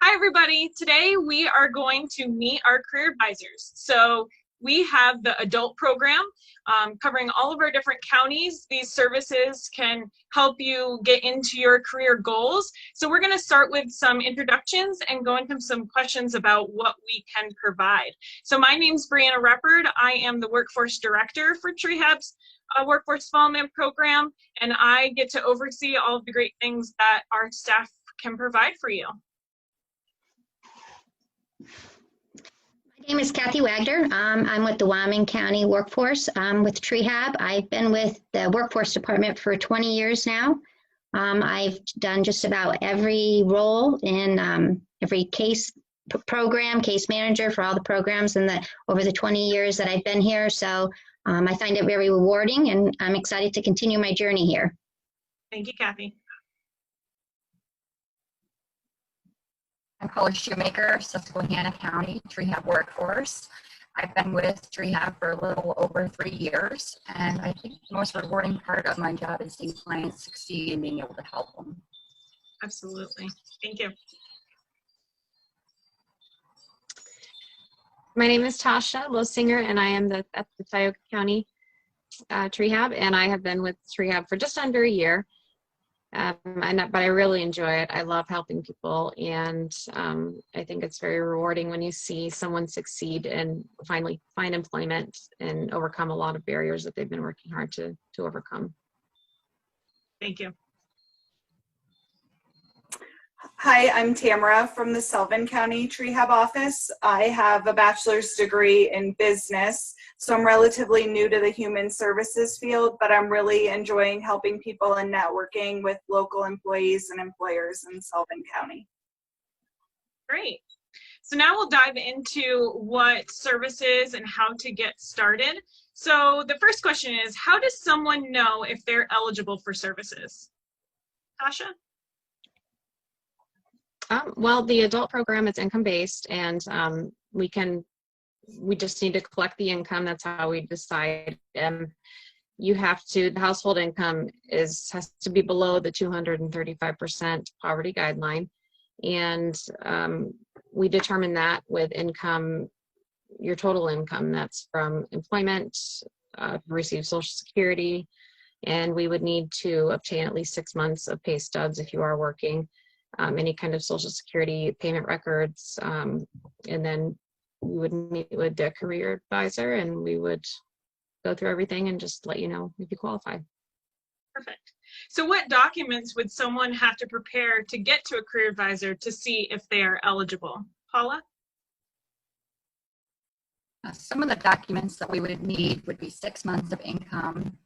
Hi, everybody. Today we are going to meet our career advisors. So we have the adult program covering all of our different counties. These services can help you get into your career goals. So we're going to start with some introductions and go into some questions about what we can provide. So my name's Brianna Reppard. I am the Workforce Director for TreeHub's Workforce Development Program, and I get to oversee all of the great things that our staff can provide for you. My name is Kathy Wagner. I'm with the Wyoming County Workforce with TreeHub. I've been with the Workforce Department for 20 years now. I've done just about every role in every case program, case manager for all the programs over the 20 years that I've been here. So I find it very rewarding, and I'm excited to continue my journey here. Thank you, Kathy. I'm Paula Shoemaker, Susquehanna County TreeHub Workforce. I've been with TreeHub for a little over 3 years, and I think the most rewarding part of my job is seeing clients succeed and being able to help them. Absolutely. Thank you. My name is Tasha Losinger, and I am at the Tioga County TreeHub, and I have been with TreeHub for just under a year. But I really enjoy it. I love helping people, and I think it's very rewarding when you see someone succeed and finally find employment and overcome a lot of barriers that they've been working hard to overcome. Thank you. Hi, I'm Tamara from the Sullivan County TreeHub office. I have a bachelor's degree in business, so I'm relatively new to the human services field, but I'm really enjoying helping people and networking with local employees and employers in Sullivan County. Great. So now we'll dive into what services and how to get started. So the first question is, how does someone know if they're eligible for services? Tasha? Well, the adult program is income-based, and we just need to collect the income. That's how we decide. The household income has to be below the 235% poverty guideline, and we determine that with income, your total income. That's from employment, receive Social Security, and we would need to obtain at least 6 months of pay stubs if you are working. Any kind of Social Security payment records, and then we would meet with the career advisor, and we would go through everything and just let you know if you qualify. Perfect. So what documents would someone have to prepare to get to a career advisor to see if they are eligible? Paula? Some of the documents that we would need would be 6 months of income,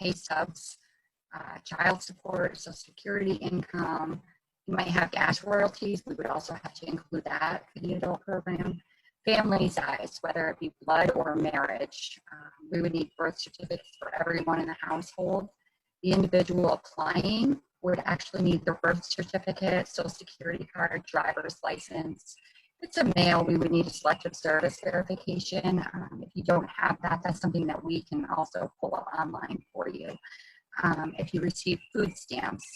pay stubs, child support, Social Security income. You might have gas royalties. We would also have to include that for the adult program. Family size, whether it be blood or marriage. We would need birth certificates for everyone in the household. The individual applying would actually need their birth certificate, Social Security card, driver's license. If it's a male, we would need a selective service verification. If you don't have that, that's something that we can also pull up online for you. If you receive food stamps,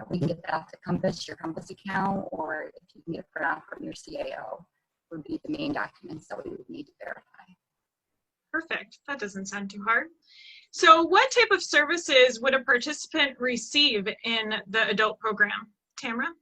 we can get that off the Compass, your Compass account, or if you can get it put out from your CAO, would be the main documents that we would need to verify. Perfect. That doesn't sound too hard. So what type of services would a participant receive in the adult program? Tamara?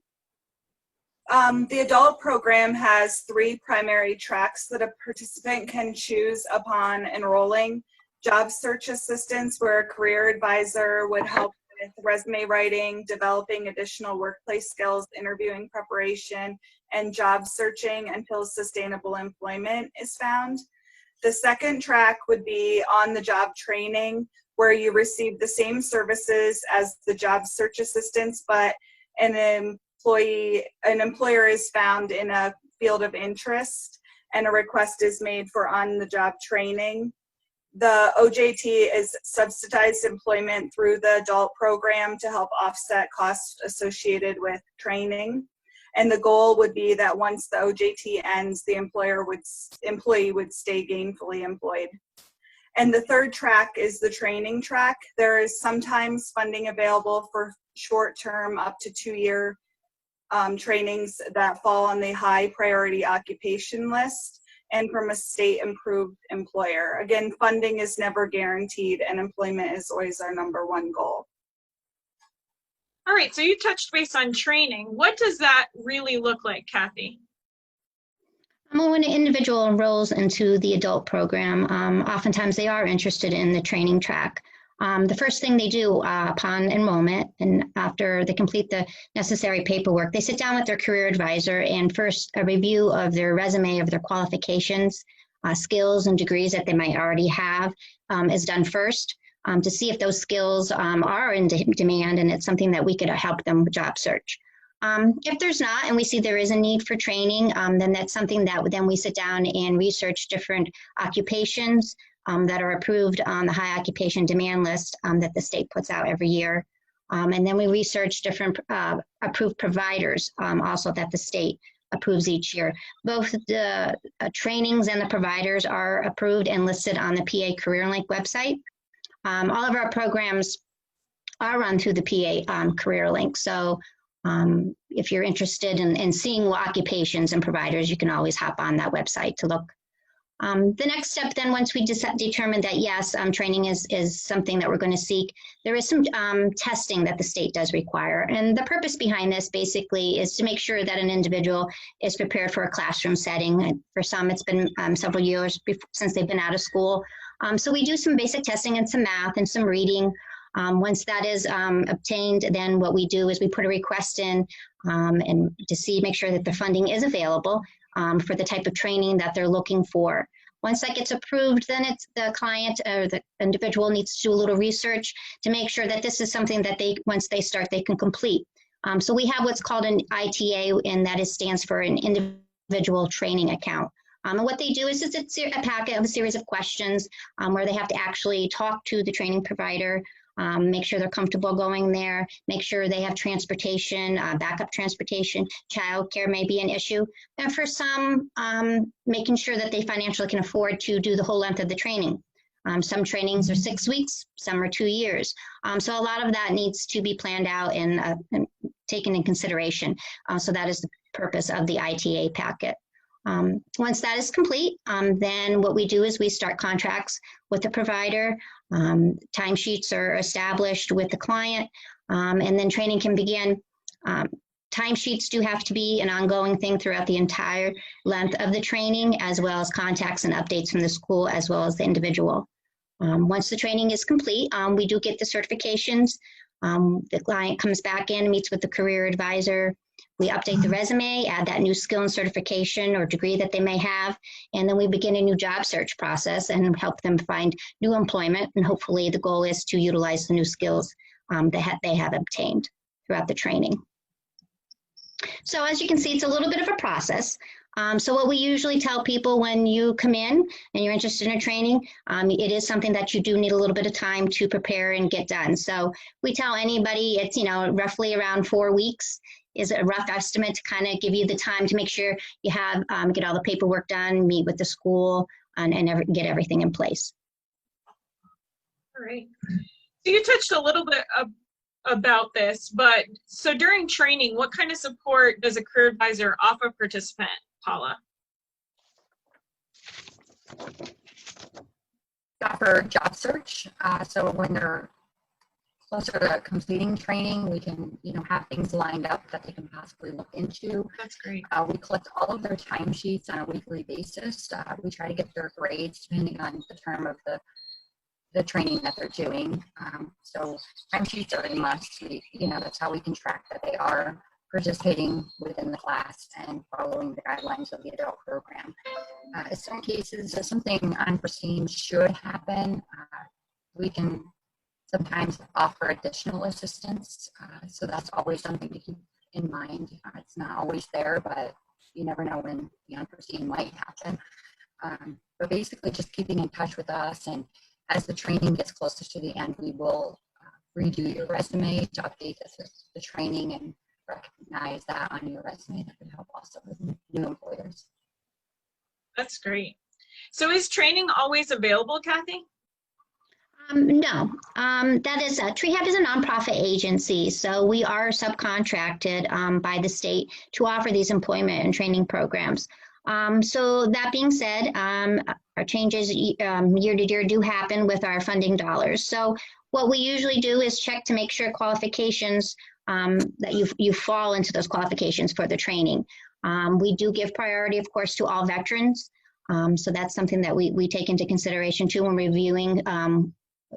The adult program has 3 primary tracks that a participant can choose upon enrolling. Job search assistance, where a career advisor would help with resume writing, developing additional workplace skills, interviewing preparation, and job searching until sustainable employment is found. The second track would be on-the-job training, where you receive the same services as the job search assistance, but an employer is found in a field of interest and a request is made for on-the-job training. The OJT is subsidized employment through the adult program to help offset costs associated with training. And the goal would be that once the OJT ends, the employee would stay gainfully employed. And the third track is the training track. There is sometimes funding available for short-term up to 2-year trainings that fall on the high priority occupation list and from a state approved employer. Again, funding is never guaranteed and employment is always our #1 goal. All right, so you touched base on training. What does that really look like, Kathy? When an individual enrolls into the adult program, oftentimes they are interested in the training track. The first thing they do upon enrollment and after they complete the necessary paperwork, they sit down with their career advisor and first a review of their resume, of their qualifications, skills and degrees that they might already have is done first to see if those skills are in demand and it's something that we could help them with job search. If there's not, and we see there is a need for training, then that's something that then we sit down and research different occupations that are approved on the high occupation demand list that the state puts out every year. And then we research different approved providers also that the state approves each year. Both the trainings and the providers are approved and listed on the PA Career Link website. All of our programs are run through the PA Career Link. So if you're interested in seeing what occupations and providers, you can always hop on that website to look. The next step then, once we determine that yes, training is something that we're going to seek, there is some testing that the state does require. And the purpose behind this basically is to make sure that an individual is prepared for a classroom setting. And for some, it's been several years since they've been out of school. So we do some basic testing and some math and some reading. Once that is obtained, then what we do is we put a request in and to make sure that the funding is available for the type of training that they're looking for. Once that gets approved, then it's the client or the individual needs to do a little research to make sure that this is something that once they start, they can complete. So we have what's called an ITA, and that stands for an individual training account. And what they do is it's a packet of a series of questions where they have to actually talk to the training provider, make sure they're comfortable going there, make sure they have transportation, backup transportation, childcare may be an issue. And for some, making sure that they financially can afford to do the whole length of the training. Some trainings are 6 weeks, some are 2 years. So a lot of that needs to be planned out and taken in consideration. So that is the purpose of the ITA packet. Once that is complete, then what we do is we start contracts with the provider. Timesheets are established with the client, and then training can begin. Timesheets do have to be an ongoing thing throughout the entire length of the training, as well as contacts and updates from the school, as well as the individual. Once the training is complete, we do get the certifications. The client comes back in, meets with the career advisor. We update the resume, add that new skill and certification or degree that they may have, and then we begin a new job search process and help them find new employment. And hopefully the goal is to utilize the new skills that they have obtained throughout the training. So as you can see, it's a little bit of a process. So what we usually tell people when you come in and you're interested in a training, it is something that you do need a little bit of time to prepare and get done. So we tell anybody it's, roughly around 4 weeks is a rough estimate to kind of give you the time to make sure you have, get all the paperwork done, meet with the school, and get everything in place. All right. So you touched a little bit about this, but so during training, what kind of support does a career advisor offer a participant, Paula? Offer job search. So when they're closer to completing training, we can, have things lined up that they can possibly look into. That's great. We collect all of their timesheets on a weekly basis. We try to get their grades depending on the term of the training that they're doing. So timesheets are a must. That's how we can track that they are participating within the class and following the guidelines of the adult program. In some cases, if something unforeseen should happen, we can sometimes offer additional assistance. So that's always something to keep in mind. It's not always there, but you never know when the unforeseen might happen. But basically just keeping in touch with us, and as the training gets closer to the end, we will redo your resume to update the training and recognize that on your resume. That could help also with new employers. That's great. So is training always available, Kathy? No, that is, TreeHab is a nonprofit agency, so we are subcontracted by the state to offer these employment and training programs. So that being said, our changes year to year do happen with our funding dollars. So what we usually do is check to make sure qualifications, that you fall into those qualifications for the training. We do give priority, of course, to all veterans. So that's something that we take into consideration too when reviewing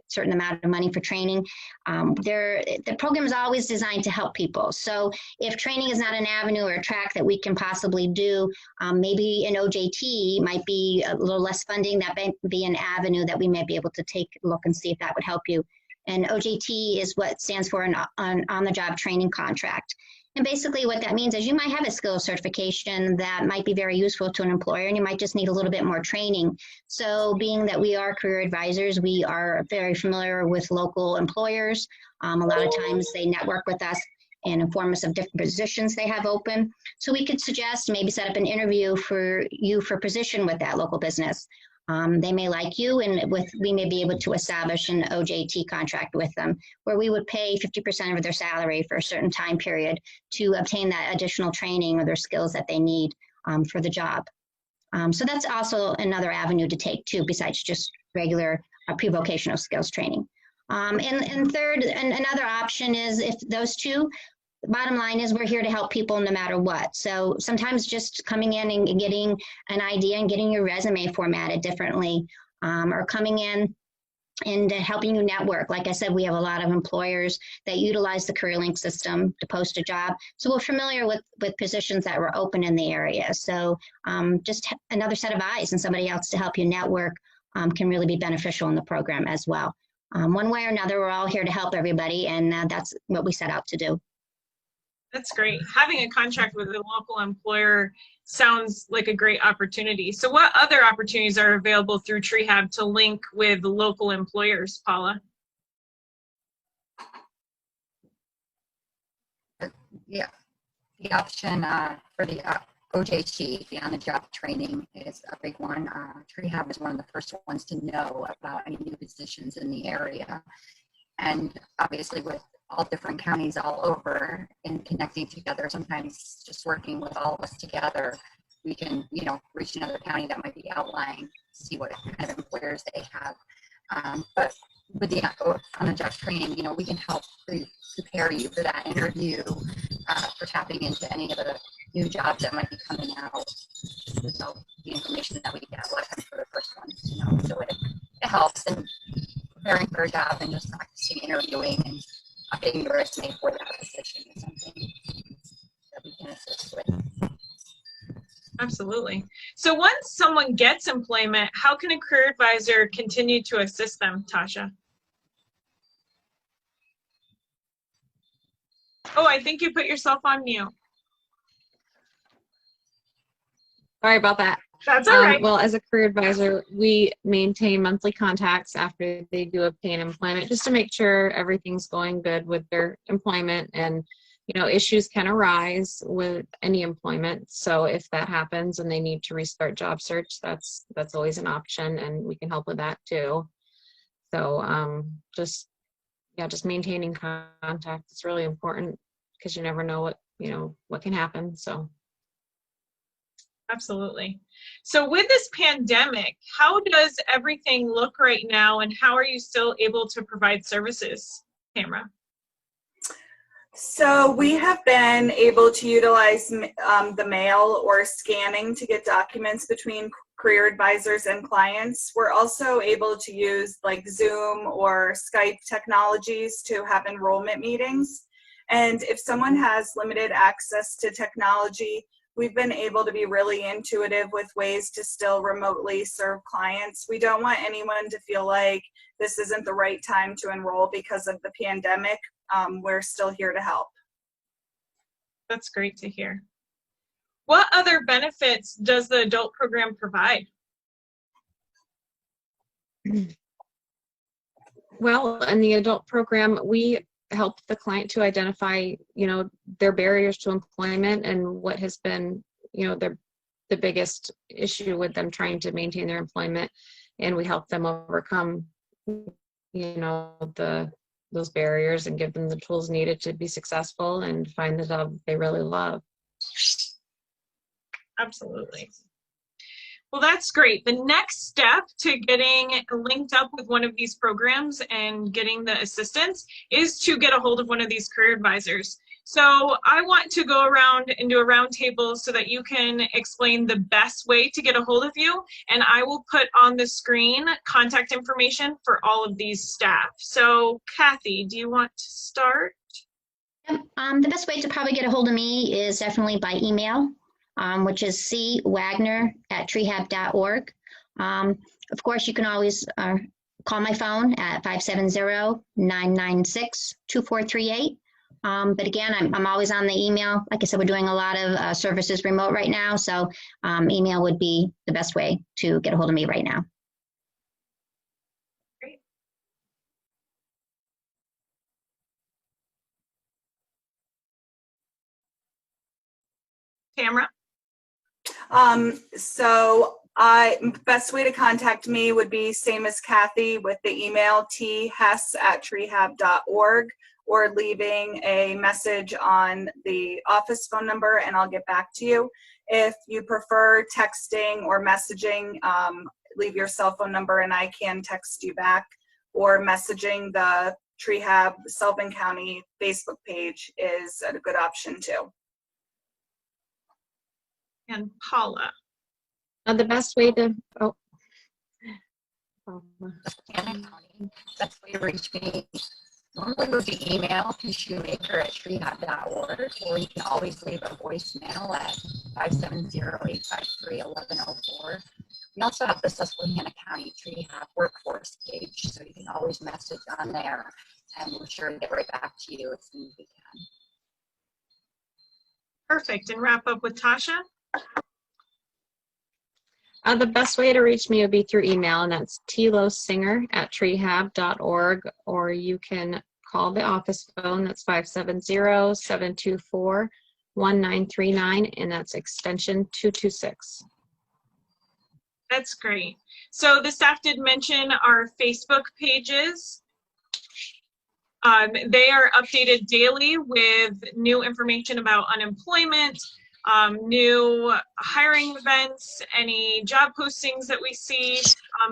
certain amount of money for training. The program is always designed to help people. So if training is not an avenue or a track that we can possibly do, maybe an OJT might be a little less funding. That might be an avenue that we may be able to take a look and see if that would help you. And OJT is what stands for an on-the-job training contract. And basically what that means is you might have a skills certification that might be very useful to an employer, and you might just need a little bit more training. So being that we are career advisors, we are very familiar with local employers. A lot of times they network with us and inform us of different positions they have open. So we could suggest maybe set up an interview for you for position with that local business. They may like you, and we may be able to establish an OJT contract with them where we would pay 50% of their salary for a certain time period to obtain that additional training or their skills that they need for the job. So that's also another avenue to take too, besides just regular pre-vocational skills training. And third, another option is if those two, the bottom line is we're here to help people no matter what. So sometimes just coming in and getting an idea and getting your resume formatted differently, or coming in and helping you network. Like I said, we have a lot of employers that utilize the CareerLink system to post a job. So we're familiar with positions that were open in the area. So just another set of eyes and somebody else to help you network can really be beneficial in the program as well. One way or another, we're all here to help everybody, and that's what we set out to do. That's great. Having a contract with a local employer sounds like a great opportunity. So what other opportunities are available through TreeHab to link with local employers, Paula? Yeah, the option for the OJT, the on-the-job training, is a big one. TreeHab is one of the first ones to know about any new positions in the area. And obviously with all different counties all over and connecting together, sometimes just working with all of us together, we can, reach another county that might be outlying, see what kind of employers they have. But with the on-the-job training, we can help prepare you for that interview, for tapping into any of the new jobs that might be coming out. So the information that we get a lot of times for the first ones, so it helps in preparing for a job and just practicing interviewing and updating your resume for that position is something that we can assist with. Absolutely. So once someone gets employment, how can a career advisor continue to assist them, Tasha? Oh, I think you put yourself on mute. Sorry about that. That's all right. Well, as a career advisor, we maintain monthly contacts after they do obtain employment, just to make sure everything's going good with their employment. And issues can arise with any employment. So if that happens and they need to restart job search, that's always an option, and we can help with that too. So just maintaining contact is really important, because you never know what can happen. So. Absolutely. So with this pandemic, how does everything look right now, and how are you still able to provide services, Tamara? So we have been able to utilize the mail or scanning to get documents between career advisors and clients. We're also able to use like Zoom or Skype technologies to have enrollment meetings. And if someone has limited access to technology, we've been able to be really intuitive with ways to still remotely serve clients. We don't want anyone to feel like this isn't the right time to enroll because of the pandemic. We're still here to help. That's great to hear. What other benefits does the adult program provide? Well, in the adult program, we help the client to identify, their barriers to employment and what has been, the biggest issue with them trying to maintain their employment. And we help them overcome you know, those barriers and give them the tools needed to be successful and find the job they really love. Absolutely. Well, that's great. The next step to getting linked up with one of these programs and getting the assistance is to get a hold of one of these career advisors. So I want to go around and do a round table so that you can explain the best way to get a hold of you. And I will put on the screen contact information for all of these staff. So Kathy, do you want to start? Yep. The best way to probably get a hold of me is definitely by email, which is cwagner@treehab.org. Of course, you can always call my phone at 570-996-2438. But again, I'm always on the email. Like I said, we're doing a lot of services remote right now, so email would be the best way to get a hold of me right now. Great. Tamara? So best way to contact me would be same as Kathy with the email thess@treehab.org, or leaving a message on the office phone number and I'll get back to you. If you prefer texting or messaging, leave your cell phone number and I can text you back, or messaging the Treehab Sullivan County Facebook page is a good option too. And Paula? The best way to, That's way to reach me. Normally would be email to shoemaker@treehab.org, or you can always leave a voicemail at 570-853-1104. We also have the Susquehanna County Treehab workforce page, so you can always message on there, and we're sure to get right back to you as soon as we can. Perfect. And wrap up with Tasha? The best way to reach me would be through email, and that's tlosinger@treehab.org, or you can call the office phone. That's 570-724-1939, and that's extension 226. That's great. So the staff did mention our Facebook pages. They are updated daily with new information about unemployment, new hiring events, any job postings that we see,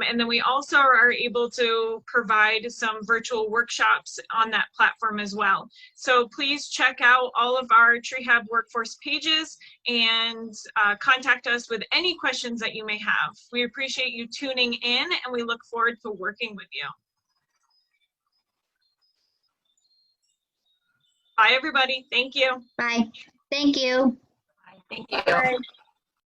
and then we also are able to provide some virtual workshops on that platform as well. So please check out all of our Treehab workforce pages and contact us with any questions that you may have. We appreciate you tuning in and we look forward to working with you. Bye, everybody. Thank you. Bye. Thank you. Thank you. Bye.